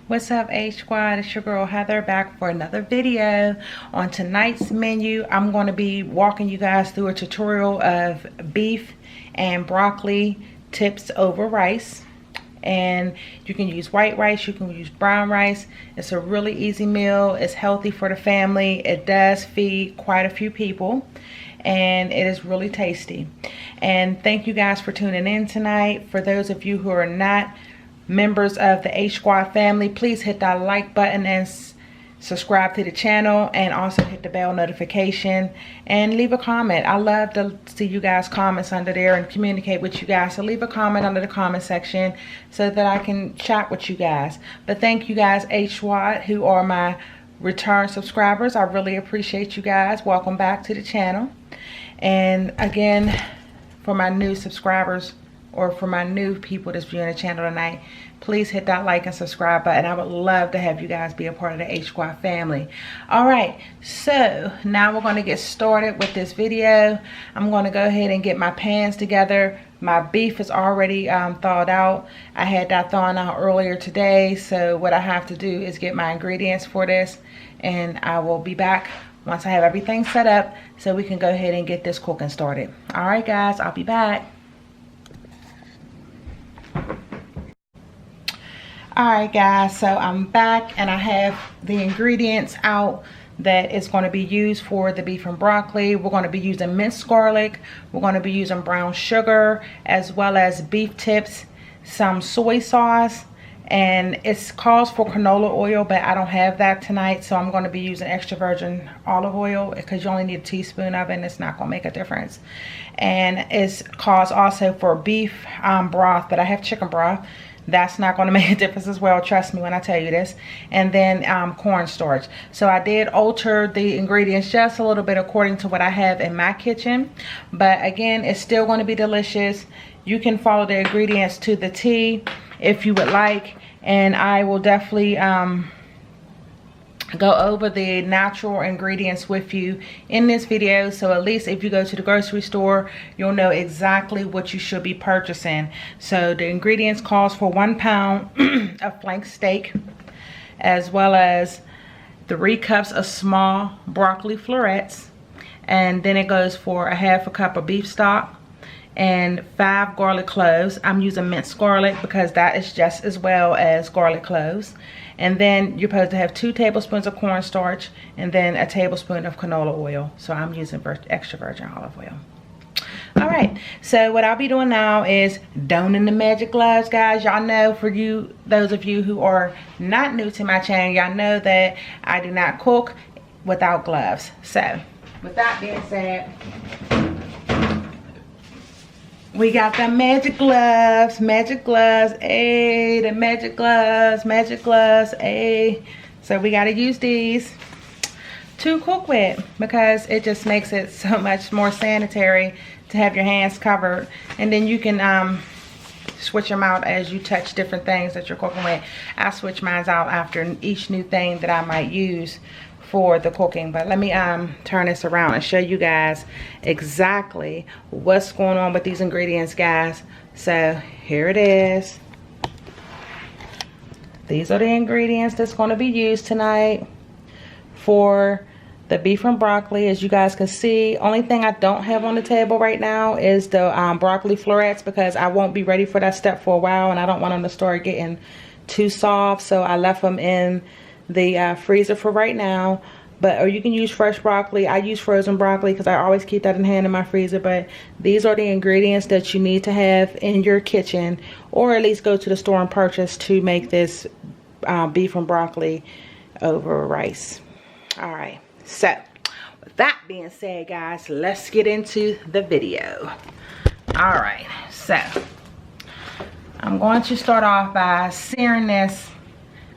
What's up, H Squad? It's your girl Heather back for another video. On tonight's menu, I'm going to be walking you guys through a tutorial of beef and broccoli tips over rice. And you can use white rice, you can use brown rice. It's a really easy meal. It's healthy for the family. It does feed quite a few people, and it is really tasty. And thank you guys for tuning in tonight. For those of you who are not members of the H Squad family, please hit that like button and subscribe to the channel, and also hit the bell notification and leave a comment. I love to see you guys comments under there and communicate with you guys, so leave a comment under the comment section so that I can chat with you guys. But thank you guys, H Squad, who are my return subscribers. I really appreciate you guys. Welcome back to the channel. And again, for my new subscribers, or for my new people that's viewing the channel tonight, please hit that like and subscribe button. I would love to have you guys be a part of the H Squad family. All right, so now we're going to get started with this video. I'm going to go ahead and get my pans together. My beef is already thawed out. I had that thawing out earlier today, so what I have to do is get my ingredients for this, and I will be back once I have everything set up so we can go ahead and get this cooking started. All right guys, I'll be back. Alright guys, so I'm back and I have the ingredients out that is going to be used for the beef and broccoli. We're going to be using minced garlic, we're going to be using brown sugar, as well as beef tips, some soy sauce, and it calls for canola oil, but I don't have that tonight, so I'm going to be using extra virgin olive oil because you only need a teaspoon of it and it's not going to make a difference. And it calls also for beef broth, but I have chicken broth. That's not going to make a difference as well, trust me when I tell you this. And then cornstarch. So I did alter the ingredients just a little bit according to what I have in my kitchen, but again, it's still going to be delicious. You can follow the ingredients to the T if you would like, and I will definitely go over the natural ingredients with you in this video, so at least if you go to the grocery store, you'll know exactly what you should be purchasing. So the ingredients calls for 1 pound of flank steak, as well as 3 cups of small broccoli florets, and then it goes for a 1/2 cup of beef stock and 5 garlic cloves. I'm using minced garlic because that is just as well as garlic cloves. And then you're supposed to have 2 tablespoons of cornstarch and then a tablespoon of canola oil. So I'm using extra virgin olive oil. All right, so what I'll be doing now is donning the magic gloves, guys. Y'all know, for you, those of you who are not new to my channel, y'all know that I do not cook without gloves. So with that being said, we got the magic gloves, ayy, the magic gloves, ayy. So we gotta use these to cook with because it just makes it so much more sanitary to have your hands covered. And then you can switch them out as you touch different things that you're cooking with. I switch mine out after each new thing that I might use for the cooking. But let me turn this around and show you guys exactly what's going on with these ingredients, guys. So here it is. These are the ingredients that's going to be used tonight for the beef and broccoli. As you guys can see, only thing I don't have on the table right now is the broccoli florets, because I won't be ready for that step for a while and I don't want them to start getting too soft, so I left them in the freezer for right now. But or you can use fresh broccoli. I use frozen broccoli because I always keep that in hand in my freezer. But these are the ingredients that you need to have in your kitchen, or at least go to the store and purchase, to make this beef and broccoli over rice. All right, so with that being said, guys, let's get into the video. All right, so I'm going to start off by searing this.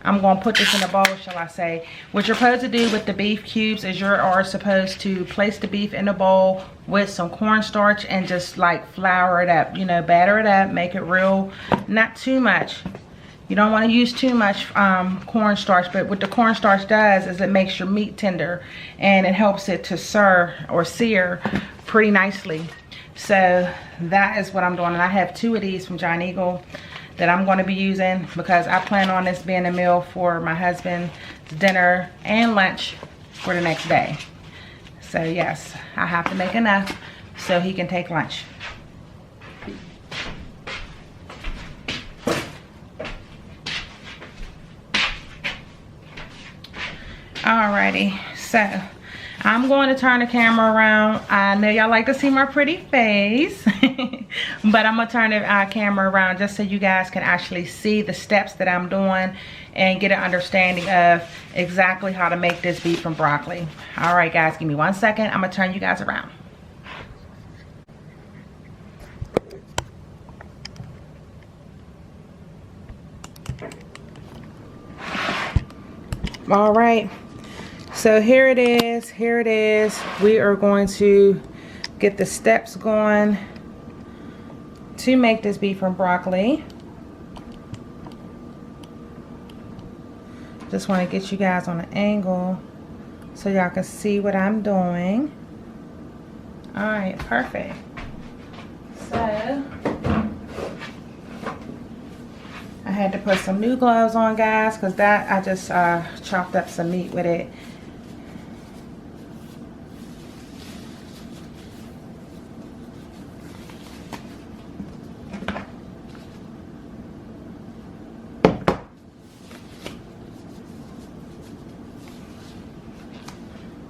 I'm going to put this in a bowl, shall I say. What you're supposed to do with the beef cubes is you are supposed to place the beef in a bowl with some cornstarch and just like flour it up, you know, batter it up, make it real, not too much. You don't want to use too much cornstarch, but what the cornstarch does is it makes your meat tender and it helps it to sear pretty nicely. So that is what I'm doing, and I have 2 of these from Giant Eagle. that I'm going to be using, because I plan on this being a meal for my husband's dinner and lunch for the next day. So yes, I have to make enough so he can take lunch. Alrighty, so I'm going to turn the camera around. I know y'all like to see my pretty face, but I'm gonna turn the camera around just so you guys can actually see the steps that I'm doing and get an understanding of exactly how to make this beef and broccoli. All right, guys, give me 1 second. I'm gonna turn you guys around. All right. So here it is, we are going to get the steps going to make this beef and broccoli. Just want to get you guys on an angle so y'all can see what I'm doing. All right, perfect. So I had to put some new gloves on, guys, because that I just chopped up some meat with it.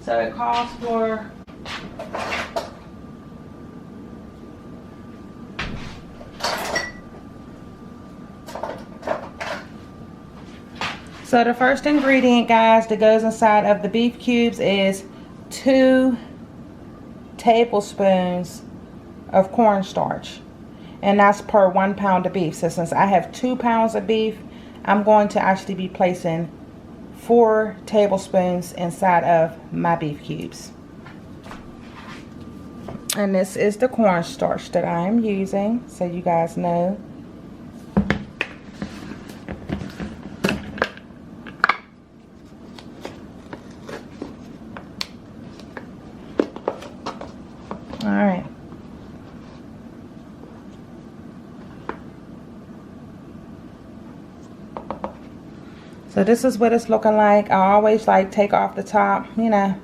So it calls for the first ingredient, guys, that goes inside of the beef cubes is 2 tablespoons of cornstarch, and that's per 1 pound of beef. So since I have 2 pounds of beef, I'm going to actually be placing 4 tablespoons inside of my beef cubes. And this is the cornstarch that I am using, so you guys know. All right. So this is what it's looking like. I always like take off the top, you know,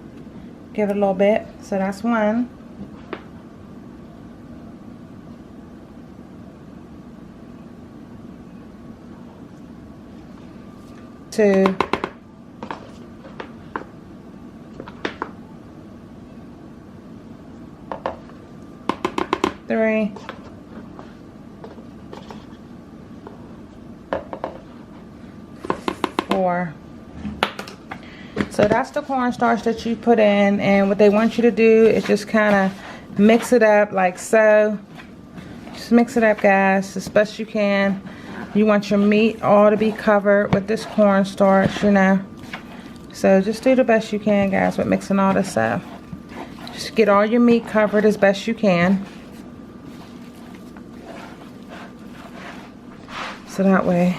give it a little bit. So that's 1. Two. 3. 4. So that's the cornstarch that you put in, and what they want you to do is just kind of mix it up like so. Just mix it up, guys, as best you can. You want your meat all to be covered with this cornstarch, you know. So just do the best you can, guys, with mixing all this up. Just get all your meat covered as best you can. So that way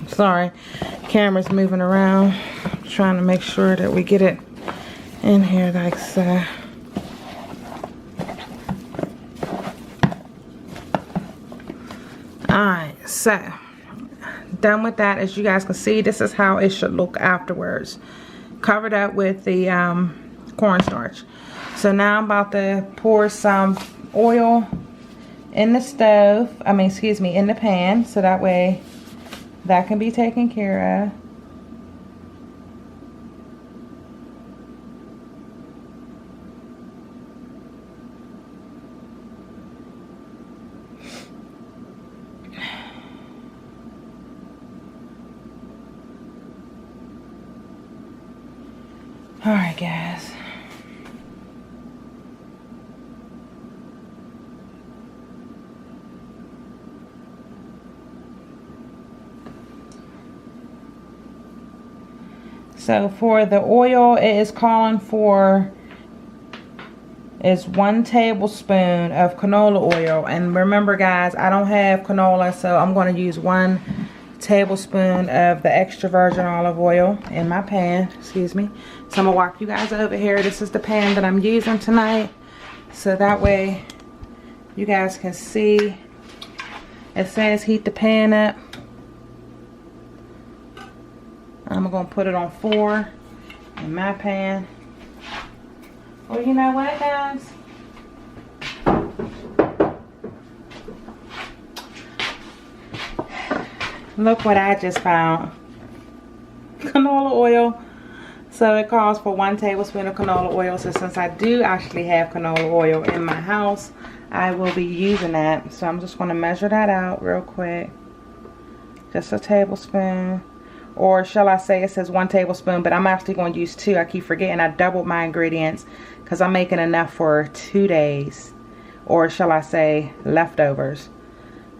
sorry, camera's moving around. I'm trying to make sure that we get it in here like so. Alright, so done with that. As you guys can see, this is how it should look afterwards, covered up with the cornstarch. So now I'm about to pour some oil in the stove, in the pan, so that way that can be taken care of. All right, guys. So for the oil, it is calling for is 1 tablespoon of canola oil. And remember, guys, I don't have canola, so I'm going to use 1 tablespoon of the extra virgin olive oil in my pan. Excuse me. So I'm gonna walk you guys over here. This is the pan that I'm using tonight, so that way you guys can see. It says heat the pan up. I'm gonna put it on 4 in my pan. Well, you know what, guys? Look what I just found. Canola oil. So it calls for 1 tablespoon of canola oil. So since I do actually have canola oil in my house, I will be using that. So I'm just going to measure that out real quick. Just a tablespoon. Or shall I say it says 1 tablespoon, but I'm actually going to use 2. I keep forgetting I doubled my ingredients because I'm making enough for 2 days. Or shall I say leftovers.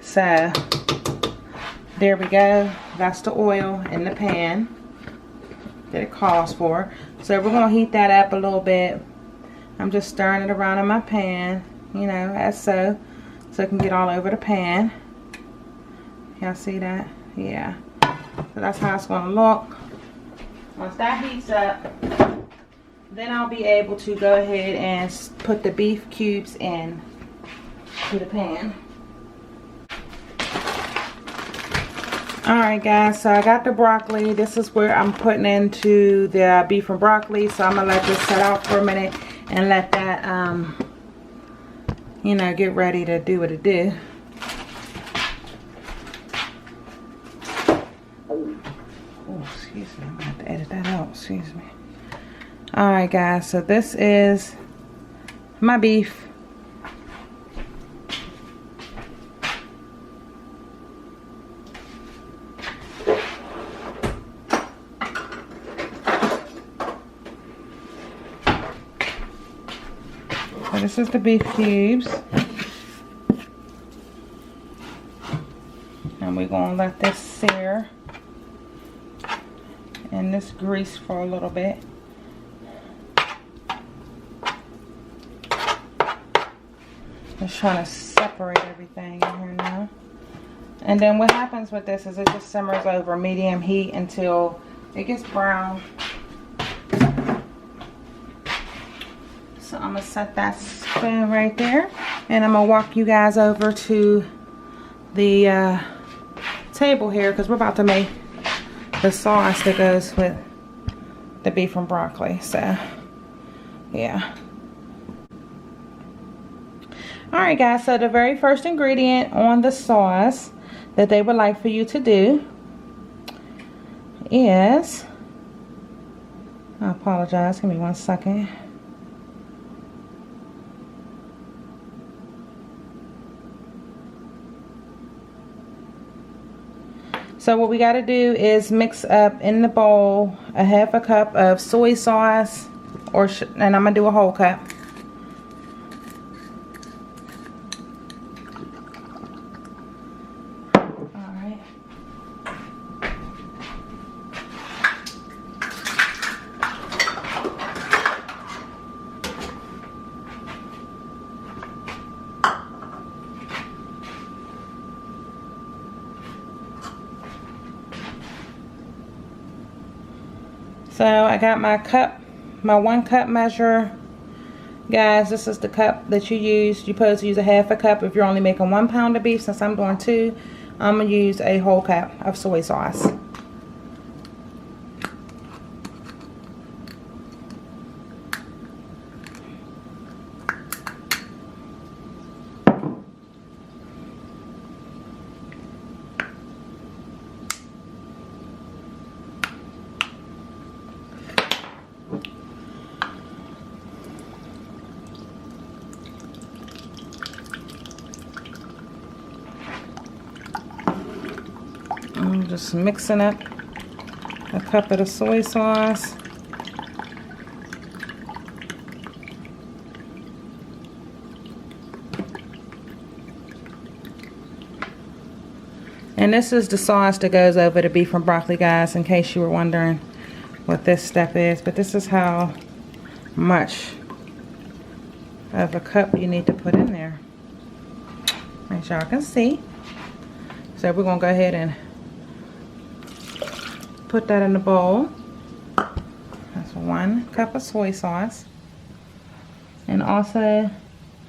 So there we go. That's the oil in the pan that it calls for. So we're going to heat that up a little bit. I'm just stirring it around in my pan, you know, as so it can get all over the pan. Y'all see that? Yeah. So that's how it's going to look. Once that heats up, then I'll be able to go ahead and put the beef cubes in to the pan. Alright guys, so I got the broccoli. This is where I'm putting into the beef and broccoli. So I'm going to let this set out for a minute and let that, you know, get ready to do what it do. Oh, excuse me. I'm going to have to edit that out. Excuse me. Alright guys, so this is my beef. So this is the beef cubes. And we're going to let this sear in this grease for a little bit. Just trying to separate everything in here now. And then what happens with this is it just simmers over medium heat until it gets brown. So I'm going to set that spoon right there. And I'm going to walk you guys over to the table here because we're about to make the sauce that goes with the beef and broccoli. So, yeah. Alright guys, so the very first ingredient on the sauce that they would like for you to do is, I apologize, give me 1 second. So what we got to do is mix up in the bowl a 1/2 cup of soy sauce, and I'm going to do a whole cup. Alright. So I got my cup, my 1 cup measure. Guys, this is the cup that you use. You're supposed to use a 1/2 cup if you're only making 1 pound of beef. Since I'm doing 2, I'm going to use a whole cup of soy sauce. I'm just mixing up a cup of the soy sauce. And this is the sauce that goes over the beef and broccoli, guys, in case you were wondering what this step is. But this is how much of a cup you need to put in there. As y'all can see. So we're going to go ahead and put that in the bowl. That's 1 cup of soy sauce. And also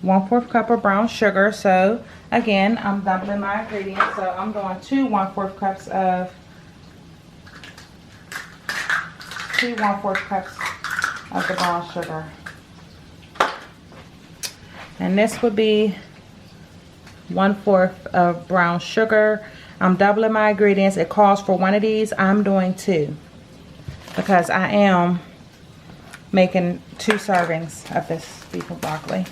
1/4 cup of brown sugar. So again, I'm doubling my ingredients. So I'm doing 2 1/4 cups of 2 1/4 cups of the brown sugar. And this would be 1/4 of brown sugar. I'm doubling my ingredients. It calls for 1 of these. I'm doing 2 because I am making 2 servings of this beef and broccoli.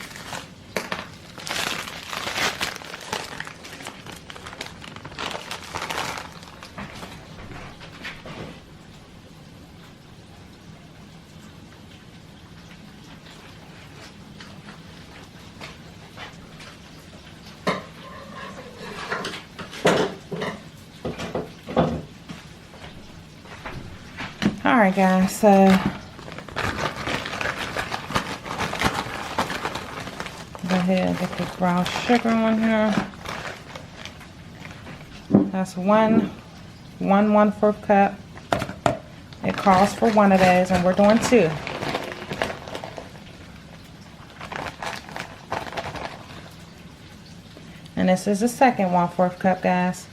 Alright guys, so go ahead and get the brown sugar on here. That's 1/4 cup. It calls for 1 of those and we're doing 2. And this is the second 1/4 cup, guys.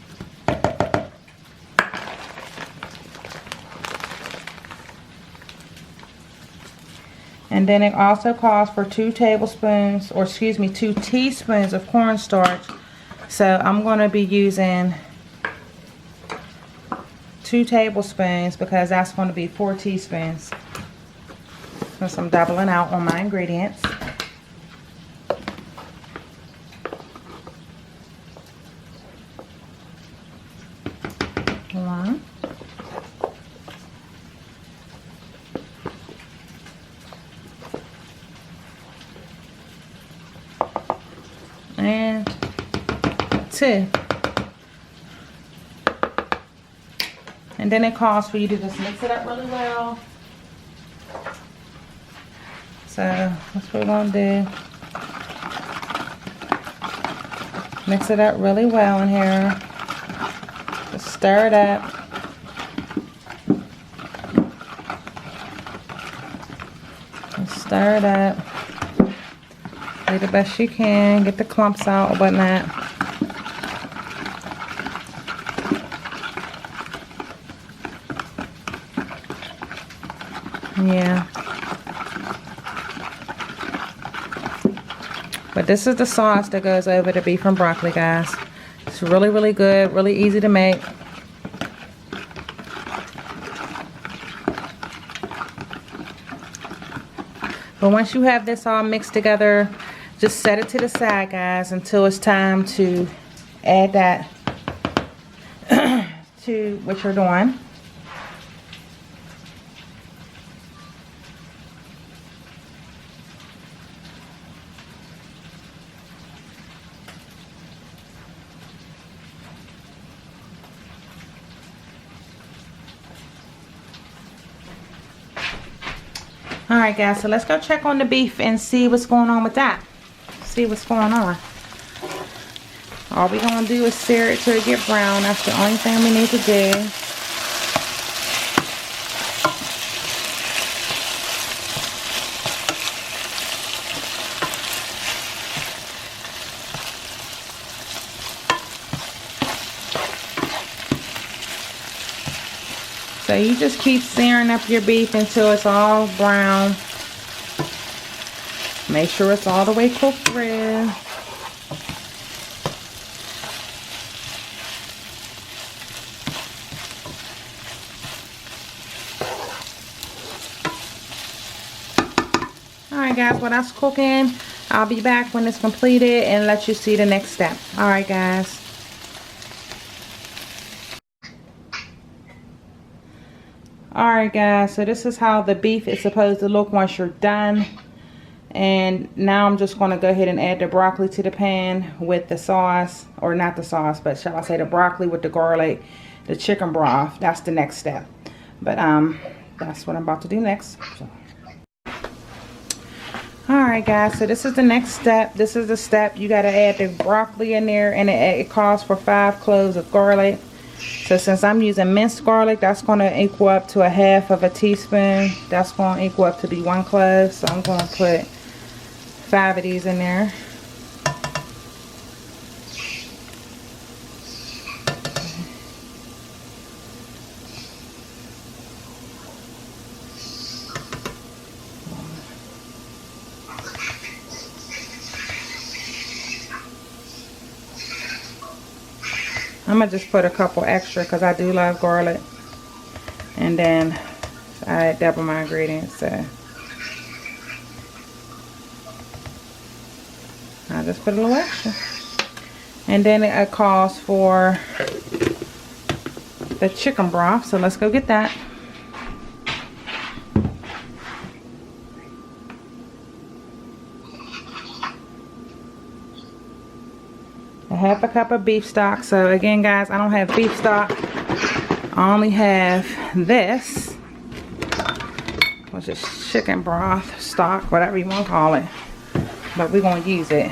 And then it also calls for 2 tablespoons, or excuse me, 2 teaspoons of cornstarch. So I'm going to be using 2 tablespoons because that's going to be 4 teaspoons. Since I'm doubling out on my ingredients. One. And 2. And then it calls for you to just mix it up really well. So that's what we're going to do. Mix it up really well in here. Just stir it up. Just stir it up. Do the best you can. Get the clumps out or whatnot. Yeah. But this is the sauce that goes over the beef and broccoli, guys. It's really, really good. Really easy to make. But once you have this all mixed together, just set it to the side, guys, until it's time to add that to what you're doing. Alright guys, so let's go check on the beef and see what's going on with that. See what's going on. All we're going to do is sear it till it get brown. That's the only thing we need to do. So you just keep searing up your beef until it's all brown. Make sure it's all the way cooked through. Alright guys, while that's cooking, I'll be back when it's completed and let you see the next step. Alright guys. Alright guys, so this is how the beef is supposed to look once you're done. And now I'm just going to go ahead and add the broccoli to the pan with the sauce. Or not the sauce, but shall I say the broccoli with the garlic, the chicken broth. That's the next step. But that's what I'm about to do next. So. Alright guys, so this is the next step. This is the step. You got to add the broccoli in there. And it calls for 5 cloves of garlic. So since I'm using minced garlic, that's going to equal up to a half of a teaspoon. That's going to equal up to be 1 clove. So I'm going to put 5 of these in there. I'm going to just put a couple extra because I do love garlic. And then I double my ingredients. So I just put a little extra. And then it calls for the chicken broth. So let's go get that. Half a cup of beef stock. So again, guys, I don't have beef stock. I only have this, which is chicken broth stock, whatever you want to call it. But we're going to use it.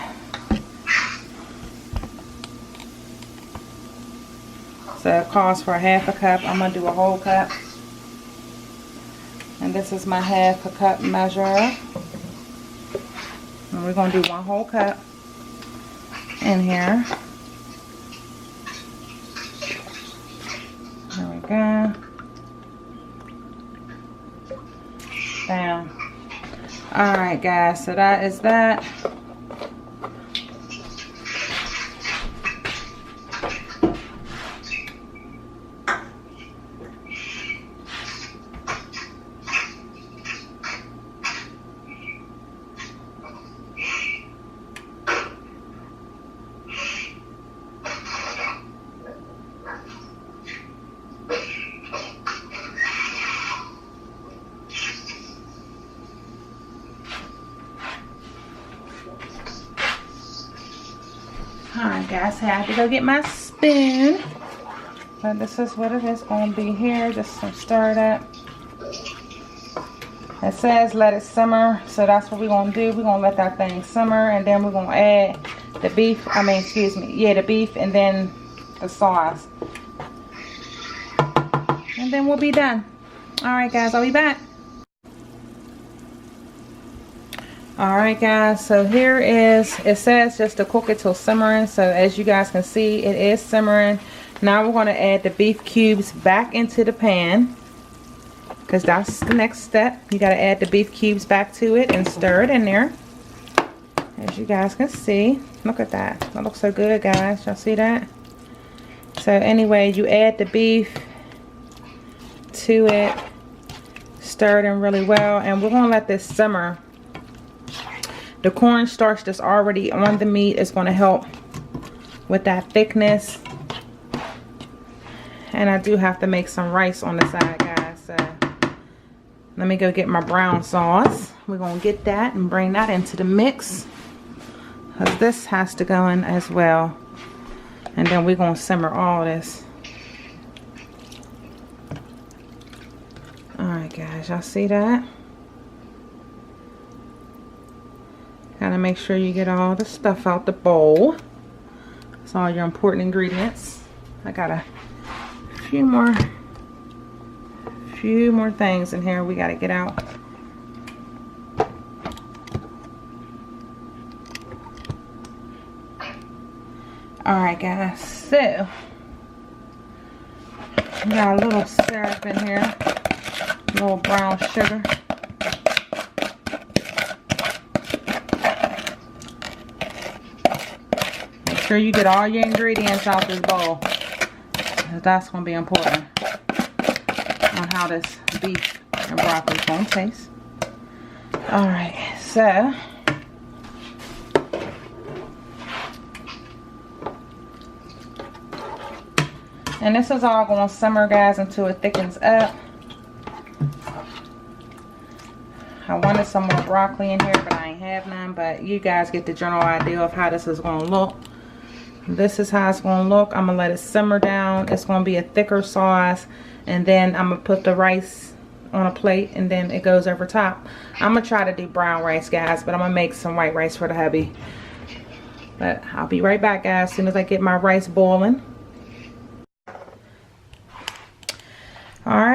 So it calls for a half a cup. I'm going to do a whole cup. And this is my half a cup measure. And we're going to do 1 whole cup in here. There we go. Bam. Alright guys, so that is that. Alright guys, I have to go get my spoon. But this is what it is going to be here. Just to stir it up. It says let it simmer. So that's what we're going to do. We're going to let that thing simmer. And then we're going to add the beef. The beef and then the sauce. And then we'll be done. Alright guys, I'll be back. Alright guys, so here is, it says just to cook it till simmering. So as you guys can see, it is simmering. Now we're going to add the beef cubes back into the pan, because that's the next step. You got to add the beef cubes back to it and stir it in there. As you guys can see, look at that. That looks so good, guys. Y'all see that? So anyway, you add the beef to it, stir it in really well, and we're going to let this simmer. The cornstarch that's already on the meat is going to help with that thickness. And I do have to make some rice on the side, guys. So let me go get my brown sauce. We're going to get that and bring that into the mix, because this has to go in as well. And then we're going to simmer all this. Alright guys, y'all see that? Gotta make sure you get all the stuff out the bowl. That's all your important ingredients. I got a few more things in here we gotta get out. Alright guys, so we got a little syrup in here, a little brown sugar. Sure you get all your ingredients out this bowl. That's going to be important on how this beef and broccoli is going to taste. Alright, so and this is all going to simmer, guys, until it thickens up. I wanted some more broccoli in here, but I ain't have none. But you guys get the general idea of how this is going to look. This is how it's going to look. I'm going to let it simmer down. It's going to be a thicker sauce. And then I'm going to put the rice on a plate. And then it goes over top. I'm going to try to do brown rice, guys. But I'm going to make some white rice for the hubby. But I'll be right back, guys, as soon as I get my rice boiling.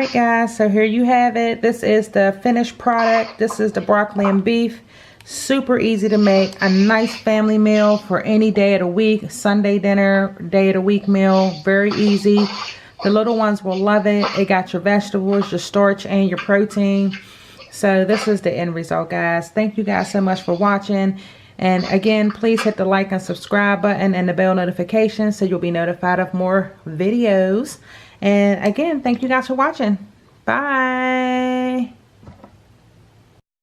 right, guys, so here you have it. This is the finished product. This is the broccoli and beef. Super easy to make. A nice family meal for any day of the week. Sunday dinner, day of the week meal. Very easy. The little ones will love it. It got your vegetables, your starch, and your protein. So this is the end result, guys. Thank you guys so much for watching. And again, please hit the like and subscribe button and the bell notification so you'll be notified of more videos. And again, thank you guys for watching. Bye.